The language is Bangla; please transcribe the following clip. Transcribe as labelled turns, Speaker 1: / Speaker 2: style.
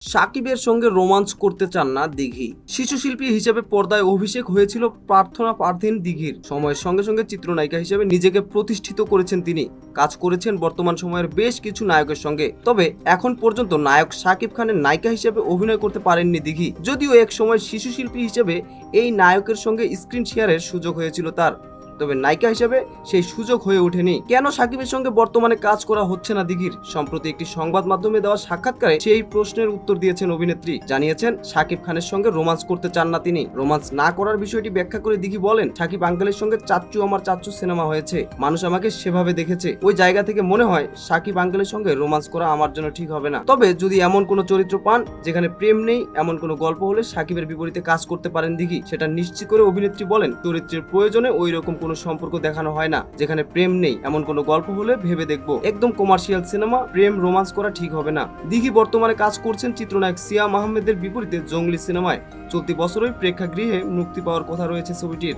Speaker 1: সাকিবের সঙ্গে রোমান্স করতে চান না দিঘি। শিশু শিল্পী হিসেবে পর্দায় অভিষেক হয়েছিল প্রার্থনা পারভীন দিঘির। সময়ের সঙ্গে সঙ্গে চিত্রনায়িকা হিসেবে নিজেকে প্রতিষ্ঠিত করেছেন তিনি। কাজ করেছেন বর্তমান সময়ের বেশ কিছু নায়কের সঙ্গে। তবে এখন পর্যন্ত নায়ক শাকিব খানের নায়িকা হিসেবে অভিনয় করতে পারেননি দিঘি। যদিও এক সময় শিশু শিল্পী হিসেবে এই নায়কের সঙ্গে স্ক্রিন শেয়ারের সুযোগ হয়েছিল তার, তবে নায়িকা হিসেবে সেই সুযোগ হয়ে ওঠেনি। কেন সাকিবের সঙ্গে বর্তমানে কাজ করা হচ্ছে না দিঘির? সম্প্রতি একটি সংবাদ মাধ্যমে দেওয়া সাক্ষাৎকারে সেই প্রশ্নের উত্তর দিয়েছেন অভিনেত্রী। জানিয়েছেন সাকিব খানের সঙ্গে রোমান্স করতে চান না তিনি। রোমান্স না করার বিষয়টি ব্যাখ্যা করে দিঘি বলেন, সাকিব আঙ্কেলের সঙ্গে চাচ্চু আমার চাচ্চু সিনেমা হয়েছে, মানুষ আমাকে সেভাবে দেখেছে। ওই জায়গা থেকে মনে হয় সাকিব আঙ্কেলের সঙ্গে রোমান্স করা আমার জন্য ঠিক হবে না। তবে যদি এমন কোনো চরিত্র পান যেখানে প্রেম নেই, এমন কোনো গল্প হলে সাকিবের বিপরীতে কাজ করতে পারেন দিঘি, সেটা নিশ্চিত করে অভিনেত্রী বলেন, চরিত্রের প্রয়োজনে ওই রকম কোনো সম্পর্ক দেখানো হয় না। যেখানে প্রেম নেই এমন কোনো গল্প হলে ভেবে দেখবো। একদম কমার্শিয়াল সিনেমা, প্রেম রোমান্স করা ঠিক হবে না। দিঘি বর্তমানে কাজ করছেন চিত্রনায়ক সিয়াম আহমেদের বিপরীতে জঙ্গলি সিনেমায়। চলতি বছরই প্রেক্ষাগৃহে মুক্তি পাওয়ার কথা রয়েছে ছবিটির।